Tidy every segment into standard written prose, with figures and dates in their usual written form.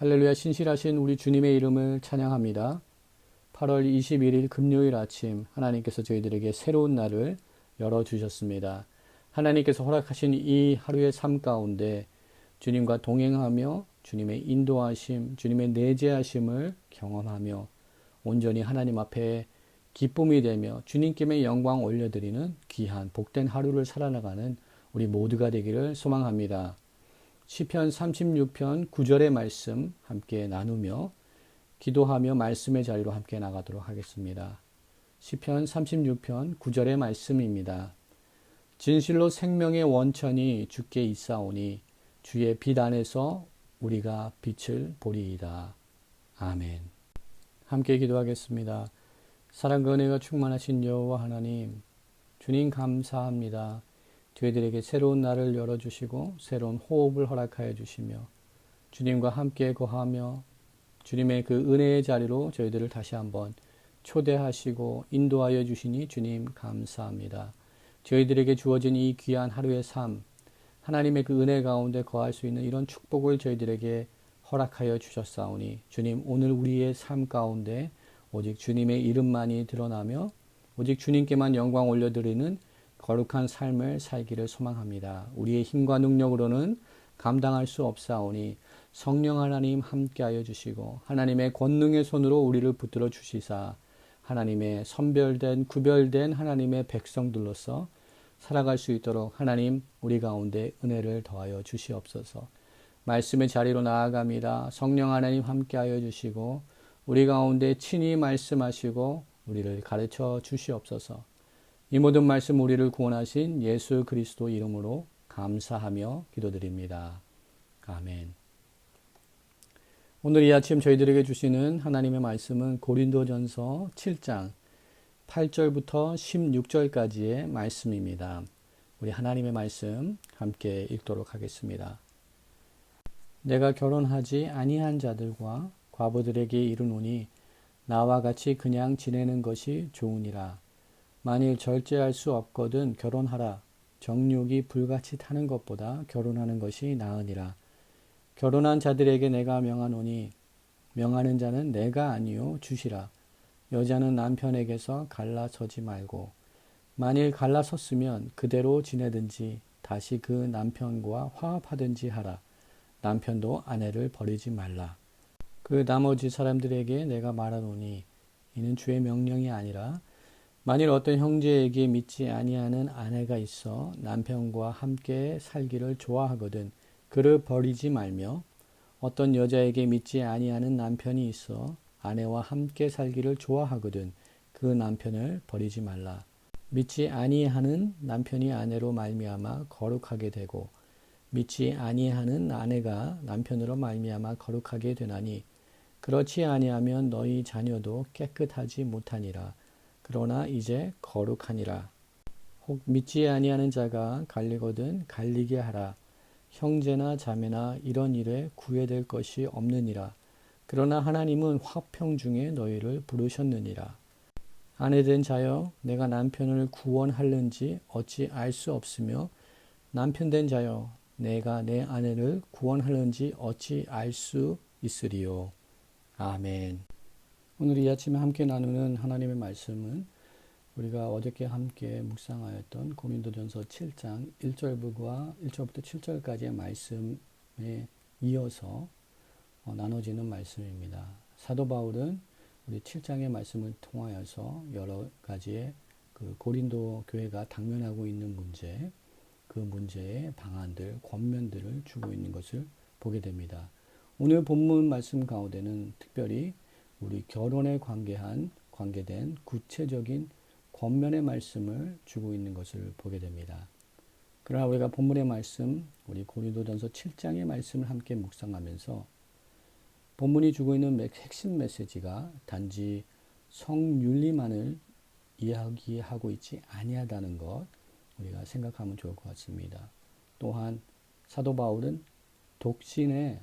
할렐루야. 신실하신 우리 주님의 이름을 찬양합니다. 8월 21일 금요일 아침 하나님께서 저희들에게 새로운 날을 열어주셨습니다. 하나님께서 허락하신 이 하루의 삶 가운데 주님과 동행하며 주님의 인도하심, 주님의 내재하심을 경험하며 온전히 하나님 앞에 기쁨이 되며 주님께 영광 올려드리는 귀한 복된 하루를 살아나가는 우리 모두가 되기를 소망합니다. 시편 36편 9절의 말씀 함께 나누며 기도하며 말씀의 자리로 함께 나가도록 하겠습니다. 시편 36편 9절의 말씀입니다. 진실로 생명의 원천이 주께 있사오니 주의 빛 안에서 우리가 빛을 보리이다. 아멘. 함께 기도하겠습니다. 사랑과 은혜가 충만하신 여호와 하나님, 주님 감사합니다. 저희들에게 새로운 날을 열어주시고 새로운 호흡을 허락하여 주시며 주님과 함께 거하며 주님의 그 은혜의 자리로 저희들을 다시 한번 초대하시고 인도하여 주시니 주님 감사합니다. 저희들에게 주어진 이 귀한 하루의 삶, 하나님의 그 은혜 가운데 거할 수 있는 이런 축복을 저희들에게 허락하여 주셨사오니 주님, 오늘 우리의 삶 가운데 오직 주님의 이름만이 드러나며 오직 주님께만 영광 올려드리는 거룩한 삶을 살기를 소망합니다. 우리의 힘과 능력으로는 감당할 수 없사오니 성령 하나님 함께하여 주시고 하나님의 권능의 손으로 우리를 붙들어 주시사 하나님의 선별된 구별된 하나님의 백성들로서 살아갈 수 있도록 하나님 우리 가운데 은혜를 더하여 주시옵소서. 말씀의 자리로 나아갑니다. 성령 하나님 함께하여 주시고 우리 가운데 친히 말씀하시고 우리를 가르쳐 주시옵소서. 이 모든 말씀 우리를 구원하신 예수 그리스도 이름으로 감사하며 기도드립니다. 아멘. 오늘 이 아침 저희들에게 주시는 하나님의 말씀은 고린도전서 7장 8절부터 16절까지의 말씀입니다. 우리 하나님의 말씀 함께 읽도록 하겠습니다. 내가 결혼하지 아니한 자들과 과부들에게 이르노니 나와 같이 그냥 지내는 것이 좋으니라. 만일 절제할 수 없거든 결혼하라. 정욕이 불같이 타는 것보다 결혼하는 것이 나으니라. 결혼한 자들에게 내가 명하노니 명하는 자는 내가 아니요 주시라. 여자는 남편에게서 갈라서지 말고 만일 갈라섰으면 그대로 지내든지 다시 그 남편과 화합하든지 하라. 남편도 아내를 버리지 말라. 그 나머지 사람들에게 내가 말하노니 이는 주의 명령이 아니라 만일 어떤 형제에게 믿지 아니하는 아내가 있어 남편과 함께 살기를 좋아하거든 그를 버리지 말며 어떤 여자에게 믿지 아니하는 남편이 있어 아내와 함께 살기를 좋아하거든 그 남편을 버리지 말라. 믿지 아니하는 남편이 아내로 말미암아 거룩하게 되고 믿지 아니하는 아내가 남편으로 말미암아 거룩하게 되나니 그렇지 아니하면 너희 자녀도 깨끗하지 못하니라. 그러나 이제 거룩하니라. 혹 믿지 아니하는 자가 갈리거든 갈리게 하라. 형제나 자매나 이런 일에 구애될 것이 없느니라. 그러나 하나님은 화평 중에 너희를 부르셨느니라. 아내된 자여 내가 남편을 구원할는지 어찌 알 수 없으며 남편된 자여 내가 내 아내를 구원할는지 어찌 알 수 있으리요. 아멘. 오늘 이 아침에 함께 나누는 하나님의 말씀은 우리가 어저께 함께 묵상하였던 고린도전서 7장 1절부터 7절까지의 말씀에 이어서 나눠지는 말씀입니다. 사도 바울은 우리 7장의 말씀을 통하여서 여러 가지의 그 고린도 교회가 당면하고 있는 문제, 그 문제의 방안들, 권면들을 주고 있는 것을 보게 됩니다. 오늘 본문 말씀 가운데는 특별히 우리 결혼에 관계된 구체적인 권면의 말씀을 주고 있는 것을 보게 됩니다. 그러나 우리가 본문의 말씀, 우리 고린도전서 7장의 말씀을 함께 묵상하면서 본문이 주고 있는 핵심 메시지가 단지 성윤리만을 이야기하고 있지 아니하다는 것 우리가 생각하면 좋을 것 같습니다. 또한 사도 바울은 독신의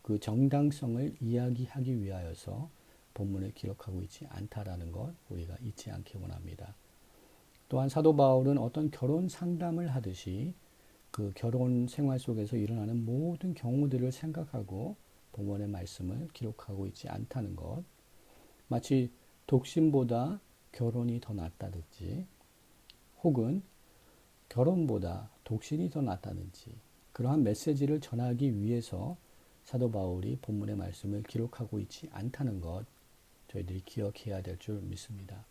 그 정당성을 이야기하기 위하여서 본문을 기록하고 있지 않다라는 것 우리가 잊지 않기 원합니다. 또한 사도 바울은 어떤 결혼 상담을 하듯이 그 결혼 생활 속에서 일어나는 모든 경우들을 생각하고 본문의 말씀을 기록하고 있지 않다는 것. 마치 독신보다 결혼이 더 낫다든지 혹은 결혼보다 독신이 더 낫다든지 그러한 메시지를 전하기 위해서 사도 바울이 본문의 말씀을 기록하고 있지 않다는 것 저희들이 기억해야 될 줄 믿습니다.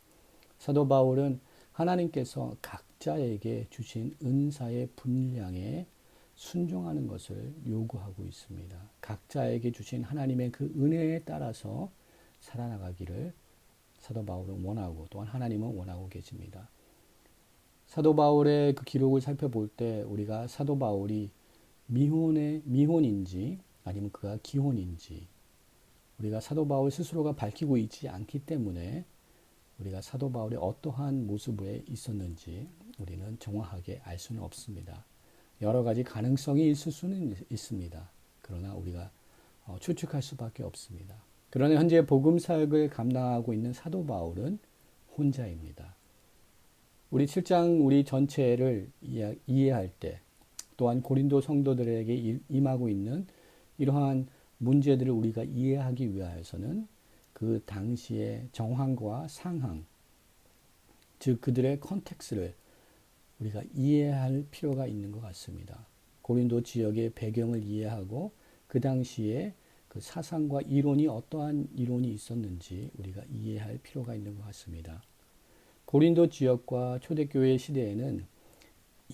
사도 바울은 하나님께서 각자에게 주신 은사의 분량에 순종하는 것을 요구하고 있습니다. 각자에게 주신 하나님의 그 은혜에 따라서 살아나가기를 사도 바울은 원하고 또한 하나님은 원하고 계십니다. 사도 바울의 그 기록을 살펴볼 때 우리가 사도 바울이 미혼인지 아니면 그가 기혼인지 우리가 사도 바울 스스로가 밝히고 있지 않기 때문에 우리가 사도 바울이 어떠한 모습에 있었는지 우리는 정확하게 알 수는 없습니다. 여러 가지 가능성이 있을 수는 있습니다. 그러나 우리가 추측할 수밖에 없습니다. 그러나 현재 복음 사역을 감당하고 있는 사도 바울은 혼자입니다. 우리 7장 우리 전체를 이해할 때 또한 고린도 성도들에게 임하고 있는 이러한 문제들을 우리가 이해하기 위하여서는 그 당시의 정황과 상황, 즉 그들의 컨텍스를 우리가 이해할 필요가 있는 것 같습니다. 고린도 지역의 배경을 이해하고 그 당시에 그 사상과 이론이 어떠한 이론이 있었는지 우리가 이해할 필요가 있는 것 같습니다. 고린도 지역과 초대교회 시대에는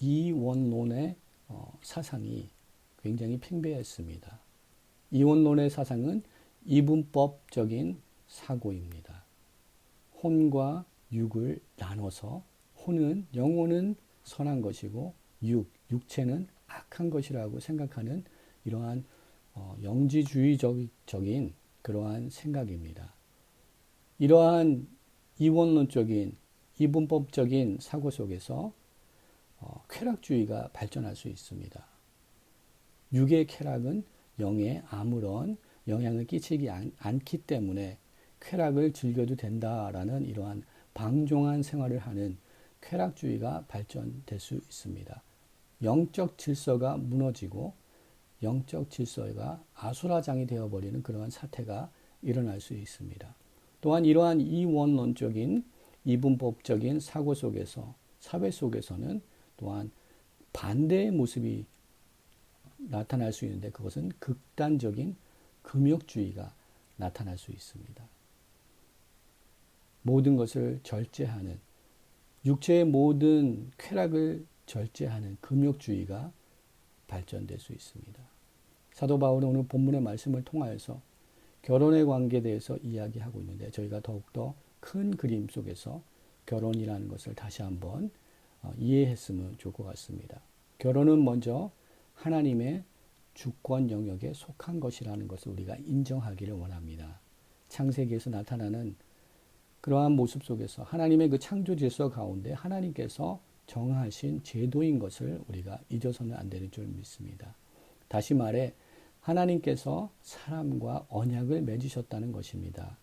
이원론의 사상이 굉장히 팽배했습니다. 이원론의 사상은 이분법적인 사고입니다. 혼과 육을 나눠서 영혼은 선한 것이고 육체는 악한 것이라고 생각하는 이러한 영지주의적인 그러한 생각입니다. 이러한 이원론적인 이분법적인 사고 속에서 쾌락주의가 발전할 수 있습니다. 육의 쾌락은 영에 아무런 영향을 끼치지 않기 때문에 쾌락을 즐겨도 된다라는 이러한 방종한 생활을 하는 쾌락주의가 발전될 수 있습니다. 영적 질서가 무너지고 영적 질서가 아수라장이 되어버리는 그러한 사태가 일어날 수 있습니다. 또한 이러한 이원론적인 이분법적인 사고 속에서 사회 속에서는 또한 반대의 모습이 나타날 수 있는데 그것은 극단적인 금욕주의가 나타날 수 있습니다. 모든 것을 절제하는 육체의 모든 쾌락을 절제하는 금욕주의가 발전될 수 있습니다. 사도 바울은 오늘 본문의 말씀을 통하여서 결혼의 관계에 대해서 이야기하고 있는데 저희가 더욱더 큰 그림 속에서 결혼이라는 것을 다시 한번 이해했으면 좋을 것 같습니다. 결혼은 먼저 하나님의 주권 영역에 속한 것이라는 것을 우리가 인정하기를 원합니다. 창세기에서 나타나는 그러한 모습 속에서 하나님의 그 창조 질서 가운데 하나님께서 정하신 제도인 것을 우리가 잊어서는 안 되는 줄 믿습니다. 다시 말해 하나님께서 사람과 언약을 맺으셨다는 것입니다.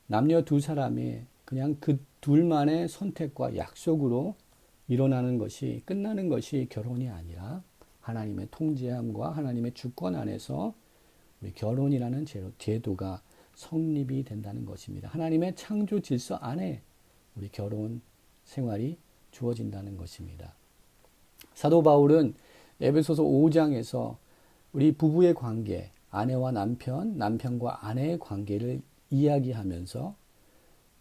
남녀 두 사람이 그냥 그 둘만의 선택과 약속으로 일어나는 것이 끝나는 것이 결혼이 아니라 하나님의 통제함과 하나님의 주권 안에서 우리 결혼이라는 제도가 성립이 된다는 것입니다. 하나님의 창조 질서 안에 우리 결혼 생활이 주어진다는 것입니다. 사도 바울은 에베소서 5장에서 우리 부부의 관계, 아내와 남편, 남편과 아내의 관계를 이야기하면서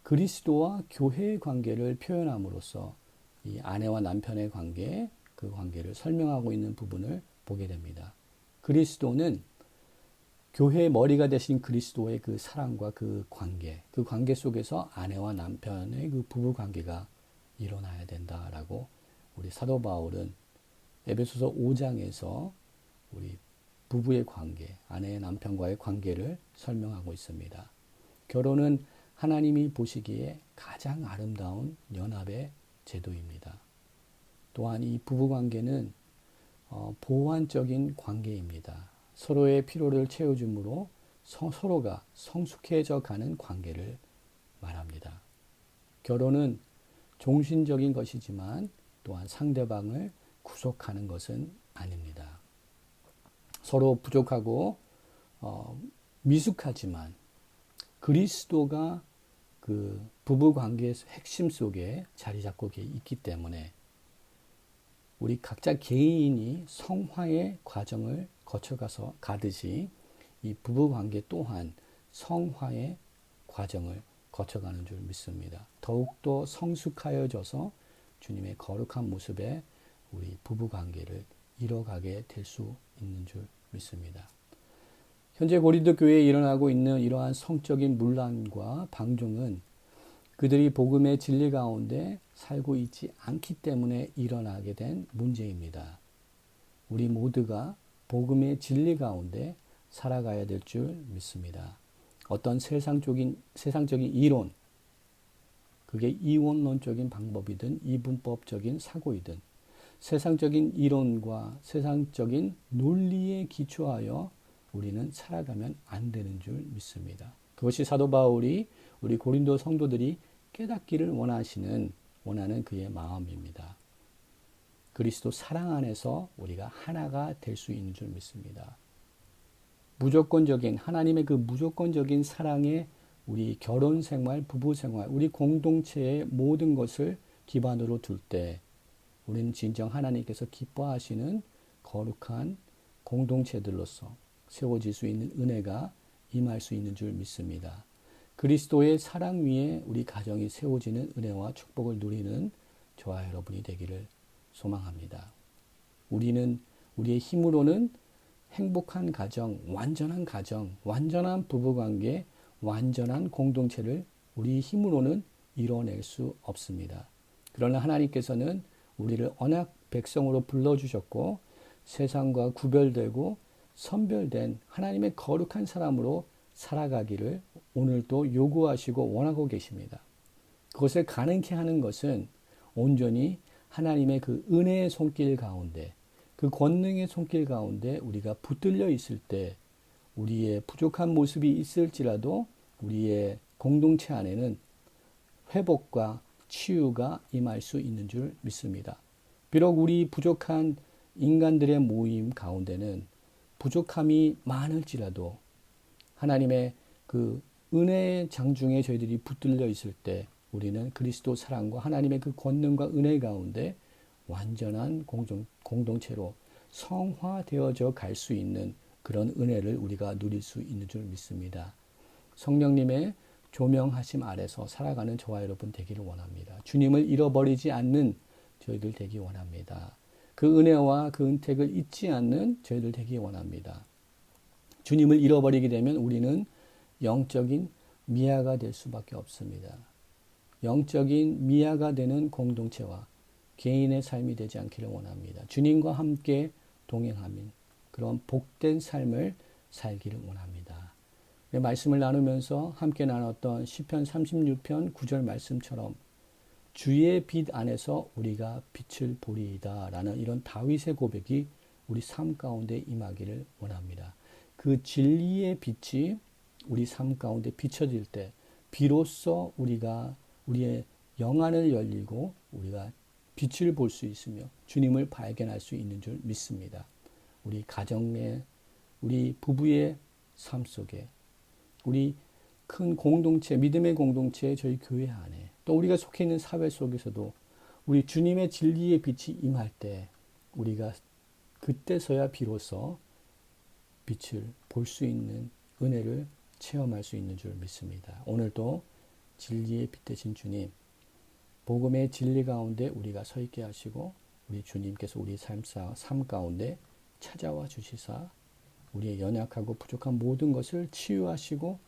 그리스도와 교회의 관계를 표현함으로써 이 아내와 남편의 관계, 그 관계를 설명하고 있는 부분을 보게 됩니다. 그리스도는 교회의 머리가 되신 그리스도의 그 사랑과 그 관계 속에서 아내와 남편의 그 부부 관계가 일어나야 된다라고 우리 사도 바울은 에베소서 5장에서 우리 부부의 관계, 아내의 남편과의 관계를 설명하고 있습니다. 결혼은 하나님이 보시기에 가장 아름다운 연합의 제도입니다. 또한 이 부부 관계는 보완적인 관계입니다. 서로의 필요를 채워줌으로 서로가 성숙해져 가는 관계를 말합니다. 결혼은 종신적인 것이지만 또한 상대방을 구속하는 것은 아닙니다. 서로 부족하고 미숙하지만 그리스도가 그 부부 관계의 핵심 속에 자리 잡고 있기 때문에 우리 각자 개인이 성화의 과정을 거쳐가서 가듯이 이 부부 관계 또한 성화의 과정을 거쳐가는 줄 믿습니다. 더욱더 성숙하여져서 주님의 거룩한 모습에 우리 부부 관계를 이뤄가게 될 수 있는 줄 믿습니다. 현재 고린도 교회에 일어나고 있는 이러한 성적인 문란과 방종은 그들이 복음의 진리 가운데 살고 있지 않기 때문에 일어나게 된 문제입니다. 우리 모두가 복음의 진리 가운데 살아가야 될 줄 믿습니다. 어떤 세상적인 이론, 그게 이원론적인 방법이든 이분법적인 사고이든 세상적인 이론과 세상적인 논리에 기초하여 우리는 살아가면 안 되는 줄 믿습니다. 그것이 사도 바울이 우리 고린도 성도들이 깨닫기를 원하는 그의 마음입니다. 그리스도 사랑 안에서 우리가 하나가 될 수 있는 줄 믿습니다. 무조건적인 하나님의 그 무조건적인 사랑에 우리 결혼 생활, 부부 생활, 우리 공동체의 모든 것을 기반으로 둘 때 우리는 진정 하나님께서 기뻐하시는 거룩한 공동체들로서 세워질 수 있는 은혜가 임할 수 있는 줄 믿습니다. 그리스도의 사랑 위에 우리 가정이 세워지는 은혜와 축복을 누리는 저와 여러분이 되기를 소망합니다. 우리는 우리의 힘으로는 행복한 가정, 완전한 부부관계, 완전한 공동체를 우리 힘으로는 이뤄낼 수 없습니다. 그러나 하나님께서는 우리를 언약 백성으로 불러주셨고 세상과 구별되고 선별된 하나님의 거룩한 사람으로 살아가기를 오늘도 요구하시고 원하고 계십니다. 그것을 가능케 하는 것은 온전히 하나님의 그 은혜의 손길 가운데, 그 권능의 손길 가운데 우리가 붙들려 있을 때 우리의 부족한 모습이 있을지라도 우리의 공동체 안에는 회복과 치유가 임할 수 있는 줄 믿습니다. 비록 우리 부족한 인간들의 모임 가운데는 부족함이 많을지라도 하나님의 그 은혜의 장중에 저희들이 붙들려 있을 때 우리는 그리스도 사랑과 하나님의 그 권능과 은혜 가운데 완전한 공동체로 성화되어져 갈 수 있는 그런 은혜를 우리가 누릴 수 있는 줄 믿습니다. 성령님의 조명하심 아래서 살아가는 저와 여러분 되기를 원합니다. 주님을 잃어버리지 않는 저희들 되기 원합니다. 그 은혜와 그 은택을 잊지 않는 저희들 되기 원합니다. 주님을 잃어버리게 되면 우리는 영적인 미아가 될 수밖에 없습니다. 영적인 미아가 되는 공동체와 개인의 삶이 되지 않기를 원합니다. 주님과 함께 동행하는 그런 복된 삶을 살기를 원합니다. 말씀을 나누면서 함께 나눴던 시편 36편 9절 말씀처럼 주의 빛 안에서 우리가 빛을 보리이다 라는 이런 다윗의 고백이 우리 삶 가운데 임하기를 원합니다. 그 진리의 빛이 우리 삶 가운데 비춰질 때 비로소 우리가 우리의 영안을 열리고 우리가 빛을 볼 수 있으며 주님을 발견할 수 있는 줄 믿습니다. 우리 가정의, 우리 부부의 삶 속에, 우리 큰 공동체, 믿음의 공동체, 저희 교회 안에, 또 우리가 속해 있는 사회 속에서도 우리 주님의 진리의 빛이 임할 때 우리가 그때서야 비로소 빛을 볼 수 있는 은혜를 체험할 수 있는 줄 믿습니다. 오늘도 진리의 빛 되신 주님, 복음의 진리 가운데 우리가 서 있게 하시고 우리 주님께서 우리 삶 가운데 찾아와 주시사 우리의 연약하고 부족한 모든 것을 치유하시고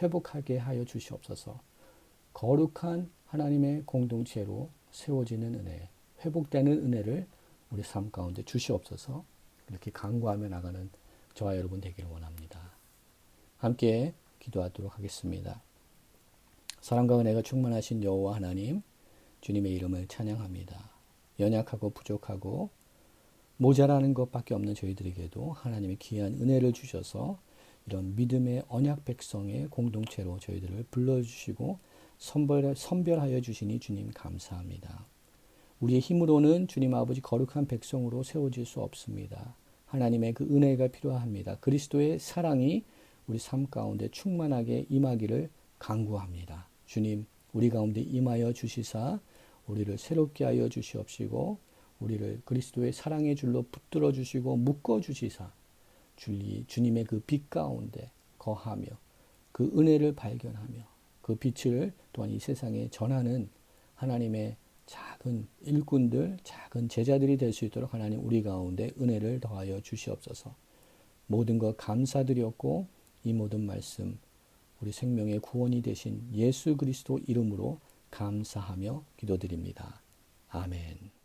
회복하게 하여 주시옵소서. 거룩한 하나님의 공동체로 세워지는 은혜, 회복되는 은혜를 우리 삶 가운데 주시옵소서. 이렇게 간구하며 나가는 저와 여러분 되기를 원합니다. 함께 기도하도록 하겠습니다. 사랑과 은혜가 충만하신 여호와 하나님, 주님의 이름을 찬양합니다. 연약하고 부족하고 모자라는 것밖에 없는 저희들에게도 하나님의 귀한 은혜를 주셔서 이런 믿음의 언약 백성의 공동체로 저희들을 불러주시고 선별하여 주시니 주님 감사합니다. 우리의 힘으로는 주님 아버지 거룩한 백성으로 세워질 수 없습니다. 하나님의 그 은혜가 필요합니다. 그리스도의 사랑이 우리 삶 가운데 충만하게 임하기를 간구합니다. 주님, 우리 가운데 임하여 주시사 우리를 새롭게 하여 주시옵시고 우리를 그리스도의 사랑의 줄로 붙들어 주시고 묶어 주시사 주님의 그 빛 가운데 거하며 그 은혜를 발견하며 그 빛을 또한 이 세상에 전하는 하나님의 작은 일꾼들, 작은 제자들이 될 수 있도록 하나님 우리 가운데 은혜를 더하여 주시옵소서. 모든 것 감사드렸고 이 모든 말씀 우리 생명의 구원이 되신 예수 그리스도 이름으로 감사하며 기도드립니다. 아멘.